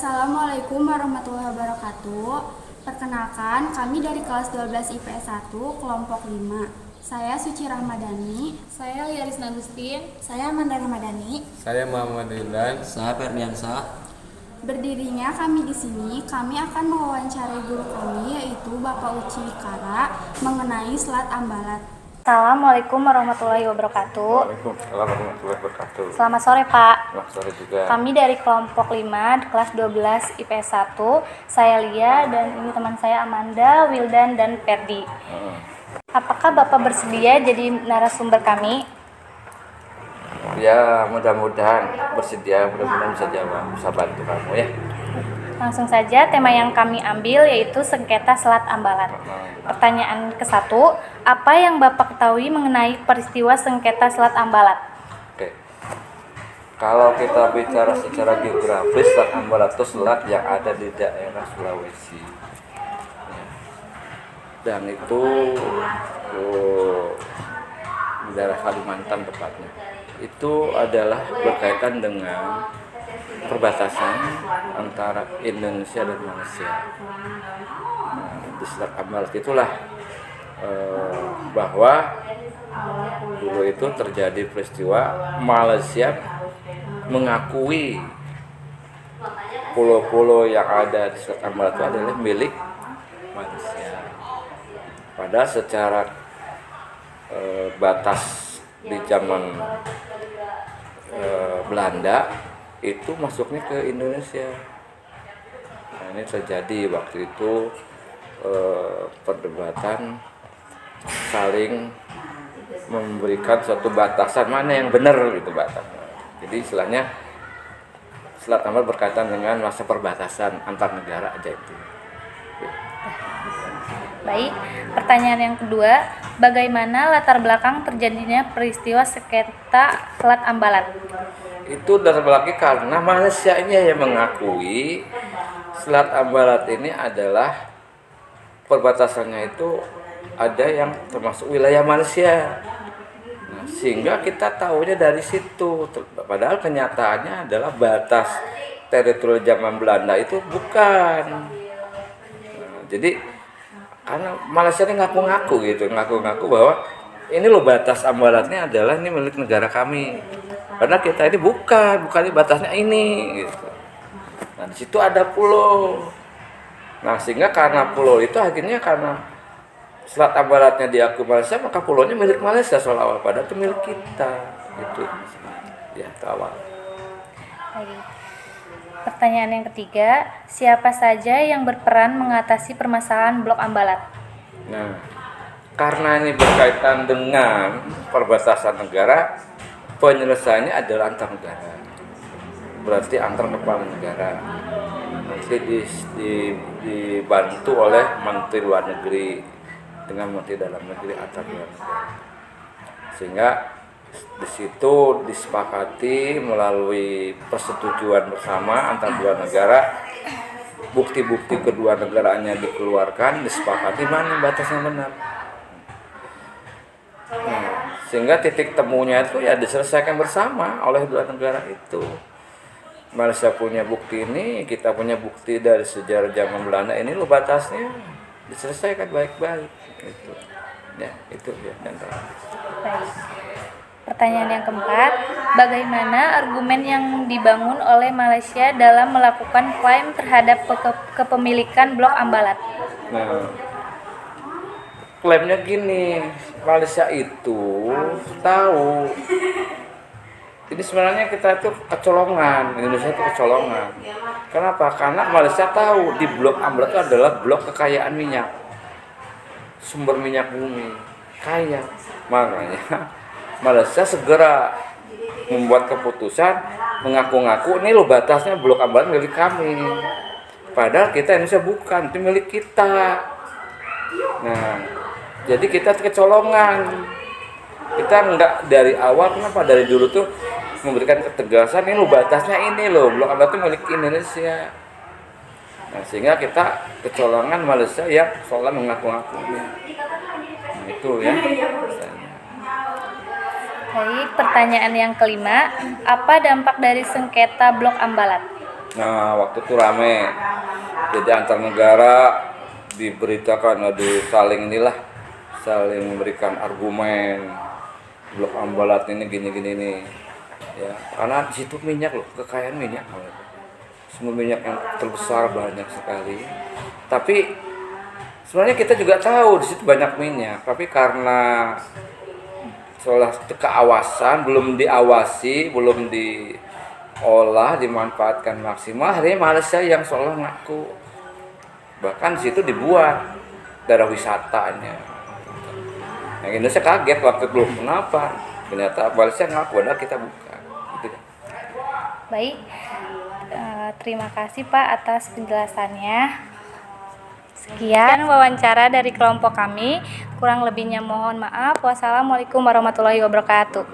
Assalamualaikum warahmatullahi wabarakatuh. Perkenalkan, kami dari kelas 12 IPS 1, kelompok 5. Saya Suci Rahmadani. Saya Liaris Nagustin. Saya Amanda Ramadhani. Saya Muhammad Ridwan. Saya Ferdiansah. Berdirinya kami di sini, kami akan mewawancarai guru kami yaitu Bapak Uci Wikara mengenai selat Ambalat. Assalamualaikum warahmatullahi wabarakatuh. Waalaikumsalam warahmatullahi wabarakatuh. Selamat sore, Pak. Selamat sore juga. Kami dari kelompok 5, kelas 12 IPS 1. Saya Lia dan ini teman saya Amanda, Wildan, dan Ferdi. Apakah Bapak bersedia jadi narasumber kami? Ya, mudah-mudahan bersedia, mudah-mudahan bisa jawab, bisa bantu kamu ya. Langsung saja, tema yang kami ambil yaitu sengketa Selat Ambalat. Pertanyaan ke-1, apa yang Bapak ketahui mengenai peristiwa sengketa Selat Ambalat? Oke. Kalau kita bicara secara geografis, Selat Ambalat itu selat yang ada di daerah Sulawesi. Dan itu di daerah Kalimantan tepatnya. Itu adalah berkaitan dengan perbatasan antara Indonesia dan Malaysia. Di Selat Ambalat itulah bahwa dulu itu terjadi peristiwa Malaysia mengakui pulau-pulau yang ada di Selat Ambalat itu adalah milik Malaysia. Padahal secara batas di zaman Belanda itu masuknya ke Indonesia. Nah, ini terjadi waktu itu perdebatan saling memberikan suatu batasan mana yang benar gitu batasan. Jadi istilahnya Selat Ambalat berkaitan dengan masa perbatasan antar negara aja itu. Baik, pertanyaan yang kedua, bagaimana latar belakang terjadinya peristiwa sengketa Selat Ambalat? Itu latar belakang karena Malaysia ini yang mengakui Selat Ambalat ini adalah perbatasannya itu ada yang termasuk wilayah Malaysia. Nah, sehingga kita tahunya dari situ. Padahal kenyataannya adalah batas teritorial zaman Belanda itu bukan. Nah, jadi karena Malaysia ini ngaku-ngaku gitu, ngaku-ngaku bahwa ini loh batas Ambalatnya adalah ini milik negara kami. Karena kita ini bukan ini batasnya ini gitu. Nah, di situ ada pulau. Nah, sehingga karena pulau itu akhirnya karena Selat Ambalatnya diakui Malaysia, maka pulaunya milik Malaysia seolah-olah padahal itu milik kita. Gitu. Ya, awal. Baik. Pertanyaan yang ketiga, siapa saja yang berperan mengatasi permasalahan Blok Ambalat? Nah, karena ini berkaitan dengan perbatasan negara, penyelesaiannya adalah antar negara. Berarti antar kepala negara. Nanti dibantu oleh Menteri Luar Negeri dengan Menteri Dalam Negeri antar dua negara. Sehingga di situ disepakati melalui persetujuan bersama antar dua negara, bukti-bukti kedua negaranya dikeluarkan, disepakati mana batasnya benar. Nah, sehingga titik temunya itu ya diselesaikan bersama oleh dua negara itu. Malaysia punya bukti ini, kita punya bukti dari sejarah zaman Belanda ini lo batasnya diselesaikan baik-baik. Itu ya, itu ya dan Baik. Pertanyaan yang keempat, bagaimana argumen yang dibangun oleh Malaysia dalam melakukan klaim terhadap kepemilikan Blok Ambalat? Nah, klaimnya gini, Malaysia itu tahu ini sebenarnya kita itu kecolongan, Indonesia itu kecolongan. Kenapa? Karena Malaysia tahu di Blok Ambalat itu adalah blok kekayaan minyak, sumber minyak bumi, kaya. Makanya Malaysia segera membuat keputusan mengaku-ngaku ini lo batasnya Blok Ambalat milik kami. Padahal kita Indonesia bukan, itu milik kita. Nah, jadi kita kecolongan. Kita enggak dari awal, kenapa dari dulu tuh memberikan ketegasan ini lo batasnya ini lo Blok Ambalat itu milik Indonesia. Nah, sehingga kita kecolongan Malaysia yang seolah mengaku-ngaku. Nah, itu ya. Baik, pertanyaan yang kelima, apa dampak dari sengketa Blok Ambalat? Nah, waktu itu rame. Jadi antar negara diberitakan ada saling saling memberikan argumen. Blok Ambalat ini gini-gini nih. Ya, karena di situ minyak loh, kekayaan minyak. Sumber minyak yang terbesar banyak sekali. Tapi sebenarnya kita juga tahu di situ banyak minyak, tapi karena soal keawasan belum diawasi, belum diolah, dimanfaatkan maksimal, akhirnya Malaysia yang seolah ngaku. Bahkan di situ dibuat daerah wisatanya. Yang Indonesia kaget waktu itu, kenapa? Ternyata Malaysia ngaku, padahal kita bukan. Gitu. Baik, terima kasih Pak atas penjelasannya. Sekian wawancara dari kelompok kami. Kurang lebihnya mohon maaf. Wassalamualaikum warahmatullahi wabarakatuh.